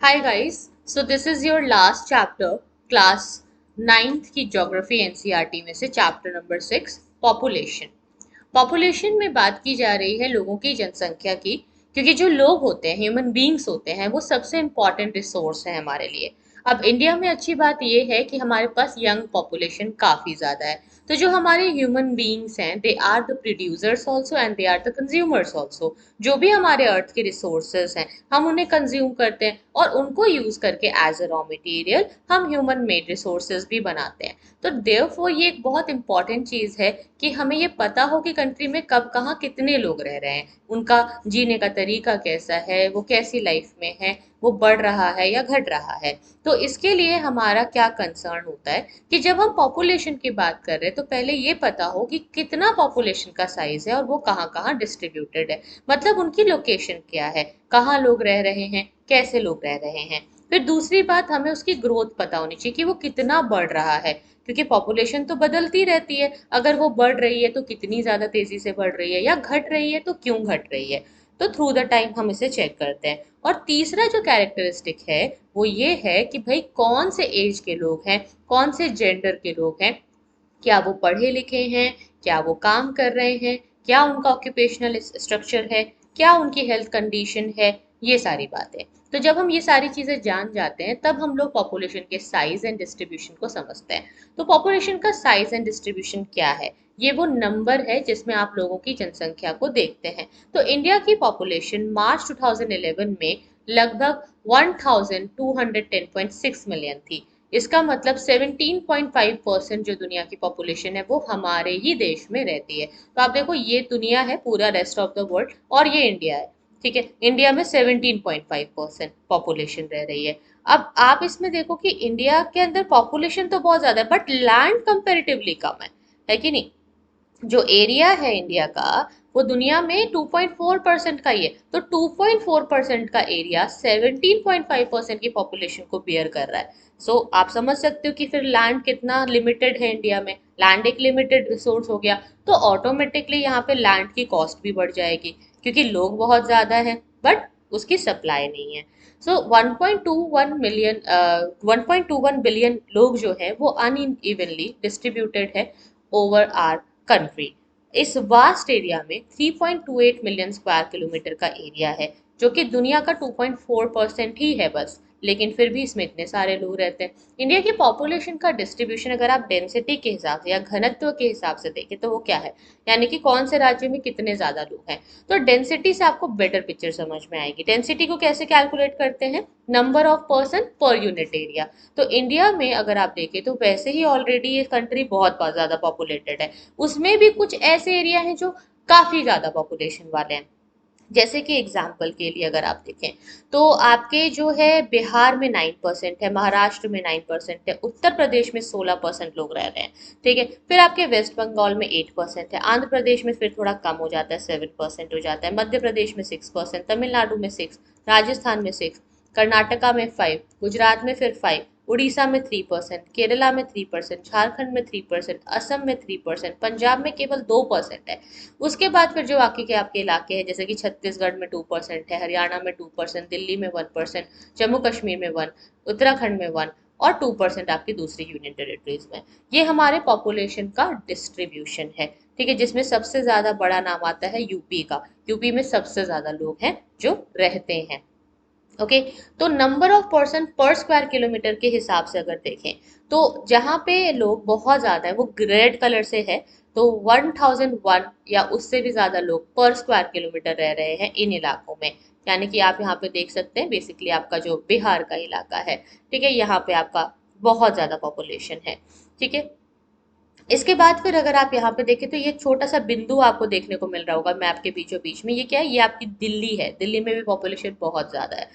Hi guys, so this is your last chapter, class 9th की geography NCERT में से chapter number 6 population. Population में बात की जा रही है लोगों की जनसंख्या की, क्योंकि जो लोग होते हैं, ह्यूमन बींग्स होते हैं, वो सबसे इम्पॉर्टेंट रिसोर्स है हमारे लिए। अब इंडिया में अच्छी बात ये है कि हमारे पास यंग पॉपुलेशन काफ़ी ज़्यादा है। तो जो हमारे ह्यूमन बींग्स हैं, they are the producers also and they are the consumers also. जो भी हमारे अर्थ के रिसोर्सेज हैं, हम उन्हें कंज्यूम करते हैं और उनको यूज़ करके एज अ रॉ मटेरियल हम ह्यूमन मेड रिसोर्सेज भी बनाते हैं। तो देयरफॉर ये एक बहुत इंपॉर्टेंट चीज़ है कि हमें ये पता हो कि कंट्री में कब कहाँ कितने लोग रह रहे हैं, उनका जीने का तरीका कैसा है, वो कैसी लाइफ में है, वो बढ़ रहा है या घट रहा है। तो इसके लिए हमारा क्या कंसर्न होता है कि जब हम पॉपुलेशन की बात कर रहे हैं तो पहले ये पता हो कि कितना पॉपुलेशन का साइज है और वो कहाँ कहाँ डिस्ट्रीब्यूटेड है। मतलब उनकी लोकेशन क्या है, कहाँ लोग रह रहे हैं, कैसे लोग रह रहे हैं। फिर दूसरी बात, हमें उसकी ग्रोथ पता होनी चाहिए कि वो कितना बढ़ रहा है, क्योंकि पॉपुलेशन तो बदलती रहती है। अगर वो बढ़ रही है तो कितनी ज़्यादा तेज़ी से बढ़ रही है, या घट रही है तो क्यों घट रही है। तो थ्रू द टाइम हम इसे चेक करते हैं। और तीसरा जो कैरेक्टरिस्टिक है वो ये है कि भाई कौन से एज के लोग हैं, कौन से जेंडर के लोग हैं, क्या वो पढ़े लिखे हैं, क्या वो काम कर रहे हैं, क्या उनका ऑक्यूपेशनल स्ट्रक्चर है, क्या उनकी हेल्थ कंडीशन है, ये सारी बातें। तो जब हम ये सारी चीज़ें जान जाते हैं तब हम लोग पॉपुलेशन के साइज एंड डिस्ट्रीब्यूशन को समझते हैं। तो पॉपुलेशन का साइज एंड डिस्ट्रीब्यूशन क्या है? ये वो नंबर है जिसमें आप लोगों की जनसंख्या को देखते हैं। तो इंडिया की पॉपुलेशन मार्च 2011 में लगभग 1210.6 मिलियन थी। इसका मतलब 17.5% जो दुनिया की पॉपुलेशन है वो हमारे ही देश में रहती है। तो आप देखो, ये दुनिया है, पूरा रेस्ट ऑफ द वर्ल्ड, और ये इंडिया है। ठीक है, इंडिया में 17.5% पॉपुलेशन रह रही है। अब आप इसमें देखो कि इंडिया के अंदर पॉपुलेशन तो बहुत ज्यादा है बट लैंड कंपेरेटिवली कम है कि नहीं। जो एरिया है इंडिया का, वो दुनिया में 2.4% का ही है। तो 2.4% का एरिया 17.5% की पॉपुलेशन को बियर कर रहा है। सो आप समझ सकते हो कि फिर लैंड कितना लिमिटेड है इंडिया में। लैंड एक लिमिटेड रिसोर्स हो गया, तो ऑटोमेटिकली यहाँ पे लैंड की कॉस्ट भी बढ़ जाएगी, क्योंकि लोग बहुत ज़्यादा हैं बट उसकी सप्लाई नहीं है। सो 1.21 बिलियन लोग जो है वो अनइवनली डिस्ट्रीब्यूटेड है ओवर आर कंट्री। इस वास्ट एरिया में 3.28 मिलियन स्क्वायर किलोमीटर का एरिया है, जो कि दुनिया का 2.4% ही है बस। लेकिन फिर भी इसमें इतने सारे लोग रहते हैं। इंडिया की पॉपुलेशन का डिस्ट्रीब्यूशन अगर आप डेंसिटी के हिसाब से या घनत्व के हिसाब से देखें तो वो क्या है, यानी कि कौन से राज्य में कितने ज़्यादा लोग हैं। तो डेंसिटी से आपको बेटर पिक्चर समझ में आएगी। डेंसिटी को कैसे कैलकुलेट करते हैं? Number of person per unit area. तो इंडिया में अगर आप देखें तो वैसे ही ऑलरेडी ये कंट्री बहुत ज़्यादा पॉपुलेटेड है, उसमें भी कुछ ऐसे एरिया हैं जो काफ़ी ज़्यादा पॉपुलेशन वाले हैं। जैसे कि एग्जाम्पल के लिए अगर आप देखें तो आपके जो है बिहार में 9% है, महाराष्ट्र में 9% है, उत्तर प्रदेश में 16% लोग रह रहे हैं। ठीक है, फिर आपके वेस्ट बंगाल में 8% है, आंध्र प्रदेश में फिर थोड़ा कम हो जाता है, 7% हो जाता है, मध्य प्रदेश में 6%, तमिलनाडु में 6, राजस्थान में 6, कर्नाटका में 5, गुजरात में फिर 5, उड़ीसा में 3%, केरला में 3%, झारखंड में 3%, असम में 3%, पंजाब में केवल 2% है। उसके बाद फिर जो बाकी के आपके इलाके हैं, जैसे कि छत्तीसगढ़ में 2% है, हरियाणा में 2%, दिल्ली में 1%, जम्मू कश्मीर में 1, उत्तराखंड में 1, और 2% आपकी दूसरी यूनियन टेरिटरीज में। ये हमारे पॉपुलेशन का डिस्ट्रीब्यूशन है। ठीक है, जिसमें सबसे ज्यादा बड़ा नाम आता है यूपी का। यूपी में सबसे ज्यादा लोग हैं जो रहते हैं। ओके, तो नंबर ऑफ पर्सन पर स्क्वायर किलोमीटर के हिसाब से अगर देखें तो जहाँ पे लोग बहुत ज़्यादा है वो रेड कलर से है। तो 1001 या उससे भी ज़्यादा लोग पर स्क्वायर किलोमीटर रह रहे हैं इन इलाकों में। यानी कि आप यहाँ पे देख सकते हैं, बेसिकली आपका जो बिहार का इलाका है, ठीक है, यहाँ पे आपका बहुत ज़्यादा पॉपुलेशन है। ठीक है, इसके बाद फिर अगर आप यहाँ पे देखें तो ये छोटा सा बिंदु आपको देखने को मिल रहा होगा मैप के बीचों बीच में, ये क्या है? ये आपकी दिल्ली है। दिल्ली में भी पॉपुलेशन बहुत ज्यादा है।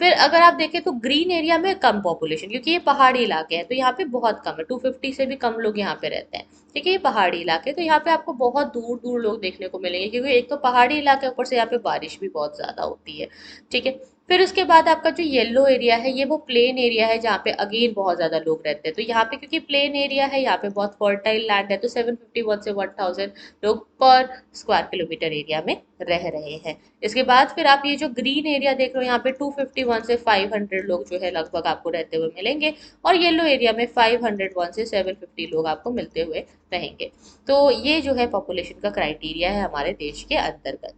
फिर अगर आप देखें तो ग्रीन एरिया में कम पॉपुलेशन, क्योंकि ये पहाड़ी इलाके हैं तो यहाँ पे बहुत कम है, 250 से भी कम लोग यहाँ पे रहते हैं। ठीक है, ये पहाड़ी इलाके, तो यहाँ पे आपको बहुत दूर दूर लोग देखने को मिलेंगे, क्योंकि एक तो पहाड़ी इलाके ऊपर से यहाँ पे बारिश भी बहुत ज्यादा होती है। ठीक है, फिर उसके बाद आपका जो येलो एरिया है ये वो प्लेन एरिया है जहाँ पे अगेन बहुत ज़्यादा लोग रहते हैं। तो यहाँ पे क्योंकि प्लेन एरिया है, यहाँ पे बहुत फर्टाइल लैंड है, तो 751 से 1000 लोग पर स्क्वायर किलोमीटर एरिया में रह रहे हैं। इसके बाद फिर आप ये जो ग्रीन एरिया देख रहे हो यहाँ पे 251 से 500 लोग जो है लगभग आपको रहते हुए मिलेंगे, और येलो एरिया में 501 से 750 लोग आपको मिलते हुए रहेंगे। तो ये जो है पॉपुलेशन का क्राइटेरिया है हमारे देश के अंतर्गत।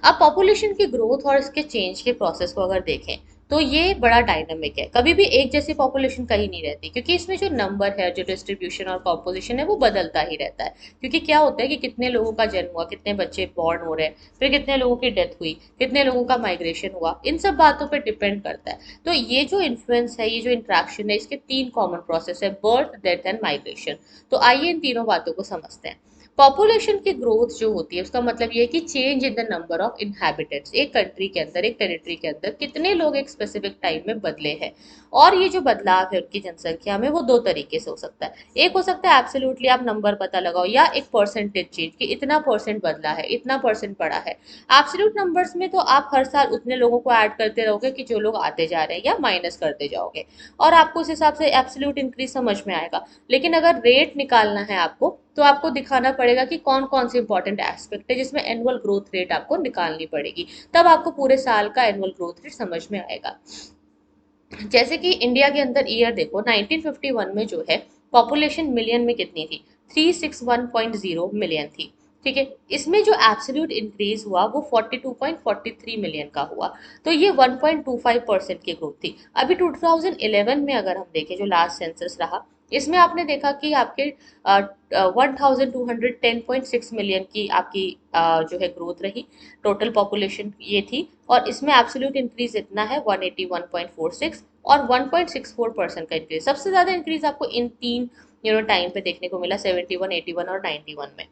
अब पॉपुलेशन की ग्रोथ और इसके चेंज के प्रोसेस को अगर देखें तो ये बड़ा डायनामिक है। कभी भी एक जैसी पॉपुलेशन कहीं नहीं रहती, क्योंकि इसमें जो नंबर है, जो डिस्ट्रीब्यूशन और कॉम्पोजिशन है वो बदलता ही रहता है। क्योंकि क्या होता है कि कितने लोगों का जन्म हुआ, कितने बच्चे बॉर्न हो रहे हैं, फिर कितने लोगों की डेथ हुई, कितने लोगों का माइग्रेशन हुआ, इन सब बातों पर डिपेंड करता है। तो ये जो इन्फ्लुएंस है, ये जो इंट्रैक्शन है, इसके तीन कॉमन प्रोसेस है, बर्थ, डेथ एंड माइग्रेशन। तो आइए इन तीनों बातों को समझते हैं। पॉपुलेशन की ग्रोथ जो होती है उसका मतलब ये है कि change in the number of inhabitants, एक कंट्री के अंदर, एक टेरिटरी के अंदर कितने लोग एक स्पेसिफिक टाइम में बदले हैं। और ये जो बदलाव है उनकी जनसंख्या में, वो दो तरीके से हो सकता है। एक हो सकता है एब्सोल्युटली आप नंबर पता लगाओ, या एक परसेंटेज चेंज कि इतना परसेंट बदला है, इतना परसेंट बढ़ा है। एब्सोल्यूट नंबर्स में तो आप हर साल उतने लोगों को ऐड करते रहोगे कि जो लोग आते जा रहे हैं, या माइनस करते जाओगे, और आपको उस हिसाब से एब्सोल्यूट इंक्रीज समझ में आएगा। लेकिन अगर रेट निकालना है आपको, तो आपको दिखाना पड़ेगा कि कौन कौन से इंपॉर्टेंट एस्पेक्ट है जिसमें एनुअल ग्रोथ रेट आपको निकालनी पड़ेगी। तब आपको पूरे साल का एनुअल ग्रोथ रेट समझ में आएगा। जैसे कि इंडिया के अंदर ईयर देखो, 1951 में जो है पॉपुलेशन मिलियन में कितनी थी, 361.0 मिलियन थी। ठीक है, इसमें जो एब्सोल्यूट इंक्रीज हुआ वो 42.43 मिलियन का हुआ। तो ये 1.25% की ग्रोथ थी। अभी 2011 में अगर हम देखें, जो लास्ट सेंसस रहा, इसमें आपने देखा कि आपके 1210.6 मिलियन की आपकी जो है ग्रोथ रही, टोटल पॉपुलेशन ये थी। और इसमें एब्सोल्यूट इंक्रीज इतना है 181.46, और 1.64% का इंक्रीज, सबसे ज्यादा इंक्रीज आपको इन तीन टाइम पे देखने को मिला, 71, 81 और 91 में।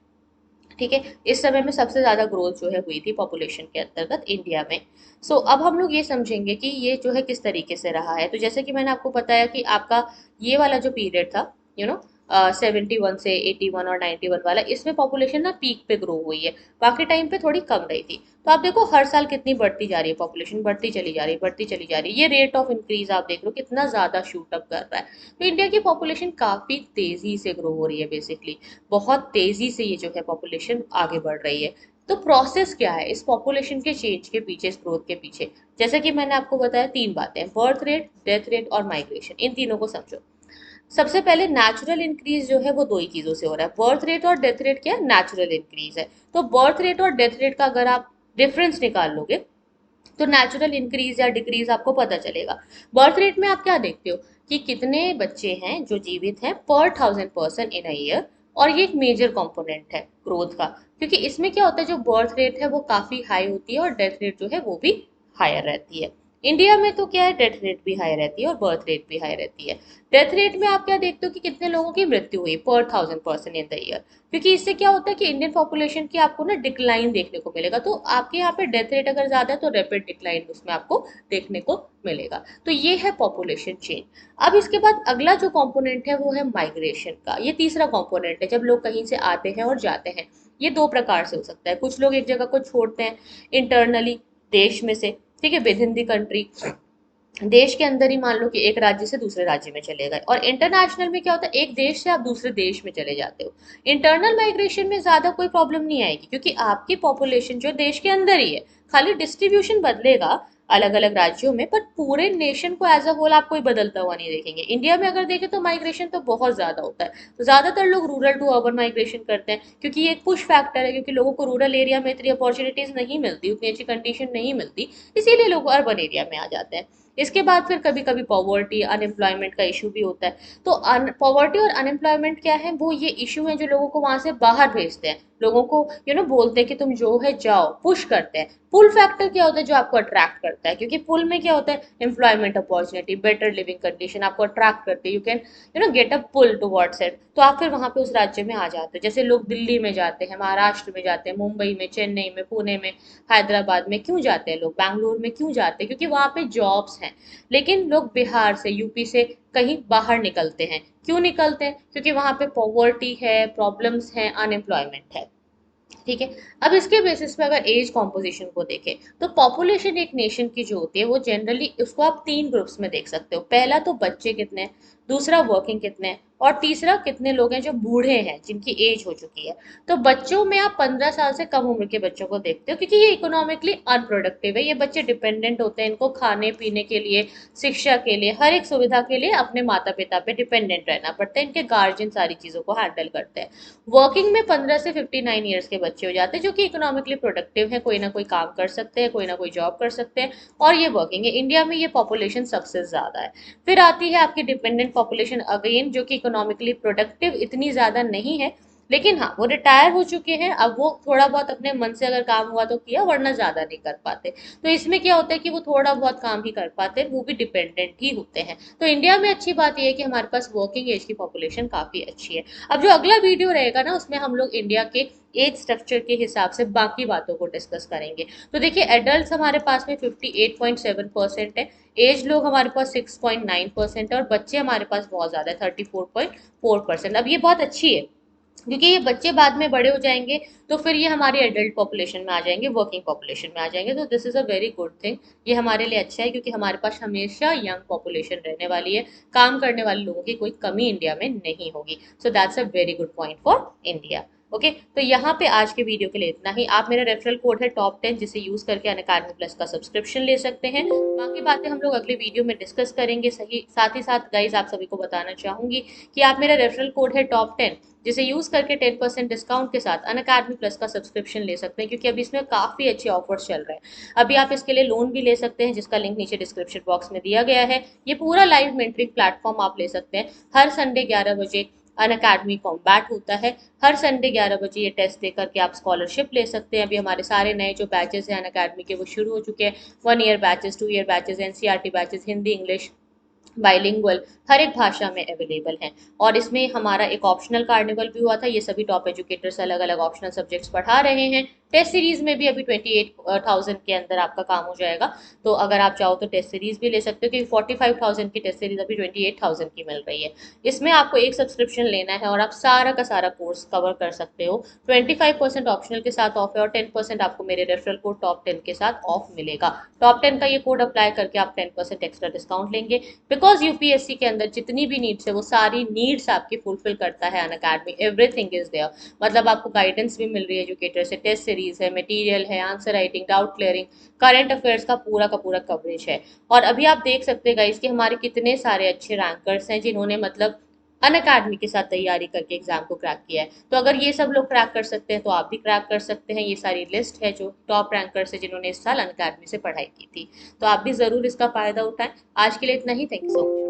ठीक है, इस समय में सबसे ज्यादा ग्रोथ जो है हुई थी पॉपुलेशन के अंतर्गत इंडिया में। अब हम लोग ये समझेंगे कि ये जो है किस तरीके से रहा है। तो जैसे कि मैंने आपको बताया कि आपका ये वाला जो पीरियड था, 71 से 81 और 91 वाला, इसमें पॉपुलेशन ना पीक पे ग्रो हुई है, बाकी टाइम पे थोड़ी कम रही थी। तो आप देखो हर साल कितनी बढ़ती जा रही है पॉपुलेशन, बढ़ती चली जा रही है, बढ़ती चली जा रही है। ये रेट ऑफ इंक्रीज आप देख लो कितना ज्यादा शूट अप कर रहा है। तो इंडिया की पॉपुलेशन काफी तेजी से ग्रो हो रही है, बेसिकली बहुत तेजी से ये जो है पॉपुलेशन आगे बढ़ रही है। तो प्रोसेस क्या है इस पॉपुलेशन के चेंज के पीछे, इस ग्रोथ के पीछे? जैसे कि मैंने आपको बताया तीन बातें, बर्थ रेट, डेथ रेट और माइग्रेशन, इन तीनों को समझो। सबसे पहले नेचुरल इंक्रीज जो है वो दो ही चीजों से हो रहा है, बर्थ रेट और डेथ रेट क्या है, नेचुरल इंक्रीज है। तो बर्थ रेट और डेथ रेट का अगर आप डिफरेंस निकाल लोगे, तो नेचुरल इंक्रीज या डिक्रीज आपको पता चलेगा। बर्थ रेट में आप क्या देखते हो कि कितने बच्चे हैं जो जीवित हैं पर 1000 पर्सन इन अ ईयर, और ये एक मेजर कंपोनेंट है ग्रोथ का। क्योंकि इसमें क्या होता है, जो बर्थ रेट है वो काफी हाई होती है, और डेथ रेट जो है वो भी हायर रहती है। इंडिया में तो क्या है, डेथ रेट भी हाई रहती है और बर्थ रेट भी हाई रहती है। डेथ रेट में आप क्या देखते हो कि कितने लोगों की मृत्यु हुई पर 1000 पर्सन इन द ईयर। क्योंकि इससे क्या होता है कि इंडियन पॉपुलेशन की आपको ना डिक्लाइन देखने को मिलेगा। तो आपके यहाँ पे डेथ रेट अगर ज्यादा है तो रैपिड डिक्लाइन उसमें आपको देखने को मिलेगा। तो ये है पॉपुलेशन चेंज। अब इसके बाद अगला जो कंपोनेंट है वो है माइग्रेशन का। ये तीसरा कंपोनेंट है, जब लोग कहीं से आते हैं और जाते हैं। ये दो प्रकार से हो सकता है, कुछ लोग एक जगह को छोड़ते हैं इंटरनली, देश में से, ठीक है, विद इन दी कंट्री, देश के अंदर ही मान लो कि एक राज्य से दूसरे राज्य में चले गए। और इंटरनेशनल में क्या होता है, एक देश से आप दूसरे देश में चले जाते हो। इंटरनल माइग्रेशन में ज्यादा कोई प्रॉब्लम नहीं आएगी, क्योंकि आपकी पॉपुलेशन जो देश के अंदर ही है, खाली डिस्ट्रीब्यूशन बदलेगा अलग अलग राज्यों में, पर पूरे नेशन को एज अ होल आप कोई बदलता हुआ नहीं देखेंगे। इंडिया में अगर देखें तो माइग्रेशन तो बहुत ज्यादा होता है। तो ज्यादातर लोग रूरल टू अर्बन माइग्रेशन करते हैं, क्योंकि ये एक पुश फैक्टर है, क्योंकि लोगों को रूरल एरिया में इतनी अपॉर्चुनिटीज नहीं मिलती, उतनी अच्छी कंडीशन नहीं मिलती, इसीलिए लोग अर्बन एरिया में आ जाते हैं। इसके बाद फिर कभी कभी पॉवर्टी, अनएम्प्लॉयमेंट का इशू भी होता है। तो पॉवर्टी और अनएम्प्लॉयमेंट क्या है, वो ये इशू है जो लोगों को वहां से बाहर भेजते हैं, लोगों को बोलते हैं कि तुम जो है जाओ, पुश करते हैं। पुल फैक्टर क्या होता है, जो आपको अट्रैक्ट करता है, क्योंकि पुल में क्या होता है, employment opportunity, better living condition आपको अट्रैक्ट करते हैं। You can get a pull towards it, तो आप फिर वहां पे उस राज्य में आ जाते हैं। जैसे लोग दिल्ली में जाते हैं, महाराष्ट्र में जाते हैं, मुंबई में, चेन्नई में, पुणे में, हैदराबाद में क्यों जाते हैं लोग, बैंगलोर में क्यों जाते हैं, क्योंकि वहां पे जॉब्स हैं। लेकिन लोग बिहार से, यूपी से कहीं बाहर निकलते हैं, क्यों निकलते हैं, क्योंकि वहां पे पॉवर्टी है, प्रॉब्लम्स हैं, अनएम्प्लॉयमेंट है। ठीक है। अब इसके बेसिस पे अगर एज कॉम्पोजिशन को देखें तो पॉपुलेशन एक नेशन की जो होती है वो जनरली उसको आप तीन ग्रुप्स में देख सकते हो। पहला तो बच्चे कितने हैं, दूसरा वर्किंग कितने हैं, और तीसरा कितने लोग हैं जो बूढ़े हैं जिनकी एज हो चुकी है। तो बच्चों में आप 15 साल से कम उम्र के बच्चों को देखते हो क्योंकि ये इकोनॉमिकली अनप्रोडक्टिव है। ये बच्चे डिपेंडेंट होते हैं, इनको खाने पीने के लिए, शिक्षा के लिए, हर एक सुविधा के लिए अपने माता पिता पे डिपेंडेंट रहना पड़ता है। इनके गार्जियन सारी चीज़ों को हैंडल करते हैं। वर्किंग में 15 से 59 ईयर्स के बच्चे हो जाते हैं जो कि इकोनॉमिकली प्रोडक्टिव है, कोई ना कोई काम कर सकते हैं, कोई ना कोई जॉब कर सकते हैं, और ये वर्किंग है। इंडिया में ये पॉपुलेशन सबसे ज़्यादा है। फिर आती है आपकी डिपेंडेंट पॉपुलेशन अगेन, जो कि इकोनॉमिकली प्रोडक्टिव इतनी ज़्यादा नहीं है, लेकिन हाँ वो रिटायर हो चुके हैं। अब वो थोड़ा बहुत अपने मन से अगर काम हुआ तो किया, वरना ज़्यादा नहीं कर पाते। तो इसमें क्या होता है कि वो थोड़ा बहुत काम ही कर पाते हैं, वो भी डिपेंडेंट ही होते हैं। तो इंडिया में अच्छी बात यह है कि हमारे पास वर्किंग एज की पॉपुलेशन काफ़ी अच्छी है। अब जो अगला वीडियो रहेगा ना, उसमें हम लोग इंडिया के एज स्ट्रक्चर के हिसाब से बाकी बातों को डिस्कस करेंगे। तो देखिए, एडल्ट हमारे पास में 58.7% है, एज लोग हमारे पास 6.9% है, और बच्चे हमारे पास बहुत ज़्यादा है, 34.4%। अब ये बहुत अच्छी है क्योंकि ये बच्चे बाद में बड़े हो जाएंगे तो फिर ये हमारी एडल्ट पॉपुलेशन में आ जाएंगे, वर्किंग पॉपुलेशन में आ जाएंगे। तो this is a very good thing. ये हमारे लिए अच्छा है क्योंकि हमारे पास हमेशा यंग पॉपुलेशन रहने वाली है। काम करने वाले लोगों की कोई कमी इंडिया में नहीं होगी। So that's a very good point for India. Okay, तो यहाँ पे आज के वीडियो के लिए इतना ही। आप मेरा रेफरल कोड है टॉप 10, जिसे यूज करके अनअकैडमी प्लस का सब्सक्रिप्शन ले सकते हैं। बाकी बातें हम लोग अगले वीडियो में डिस्कस करेंगे। सही, साथ ही साथ गाइज आप सभी को बताना चाहूंगी कि आप मेरा रेफरल कोड है टॉप 10, जिसे यूज करके 10% डिस्काउंट के साथ अनअकैडमी प्लस का सब्सक्रिप्शन ले सकते हैं, क्योंकि अभी इसमें काफी अच्छे ऑफर्स चल रहे हैं। अभी आप इसके लिए लोन भी ले सकते हैं, जिसका लिंक नीचे डिस्क्रिप्शन बॉक्स में दिया गया है। ये पूरा लाइव मेंटरिंग प्लेटफॉर्म आप ले सकते हैं। हर संडे 11 बजे अन अकेडमी कॉम्बैट होता है। हर संडे 11 बजे ये टेस्ट दे करके आप स्कॉलरशिप ले सकते हैं। अभी हमारे सारे नए जो बैचेस हैं अन अकेडमी के, वो शुरू हो चुके हैं। 1 year batches, 2 year batches, NCERT batches, Hindi English bilingual, हर एक भाषा में अवेलेबल हैं। और इसमें हमारा एक ऑप्शनल कार्निवल भी हुआ था। ये सभी टॉप एजुकेटर्स अलग अलग ऑप्शनल सब्जेक्ट्स पढ़ा रहे हैं। टेस्ट सीरीज में भी अभी 28,000 के अंदर आपका काम हो जाएगा। तो अगर आप चाहो तो टेस्ट सीरीज भी ले सकते हो, क्योंकि 45,000 की टेस्ट सीरीज अभी 28,000 की मिल रही है। इसमें आपको एक सब्सक्रिप्शन लेना है और आप सारा का सारा कोर्स कवर कर सकते हो। 25% ऑप्शनल के साथ ऑफ है, और 10% आपको मेरे रेफरल कोड टॉप 10 के साथ ऑफ मिलेगा। टॉप 10 का ये कोड अप्लाई करके आप 10% एक्स्ट्रा डिस्काउंट लेंगे। बिकॉज यूपीएससी के अंदर जितनी भी नीड्स है, वो सारी नीड्स आपकी फुलफिल करता है Unacademy. Everything is there. मतलब आपको गाइडेंस भी मिल रही है एजुकेटर से, टेस्ट सीरीज है, मटेरियल है, answer writing, doubt clearing, current affairs का पूरा कवरेज है। और अभी आप देख सकते हैं गाइस कि हमारे कितने सारे अच्छे रैंकर्स हैं जिन्होंने मतलब अन अकेडमी के साथ तैयारी करके एग्जाम को क्रैक किया है। तो अगर ये सब लोग क्रैक कर सकते हैं तो आप भी क्रैक कर सकते हैं। ये सारी लिस्ट है जो टॉप रैंकर्स है जिन्होंने इस साल अन अकेडमी से पढ़ाई की थी। तो आप भी जरूर इसका फायदा उठाएं। आज के लिए इतना ही। Thank you so much.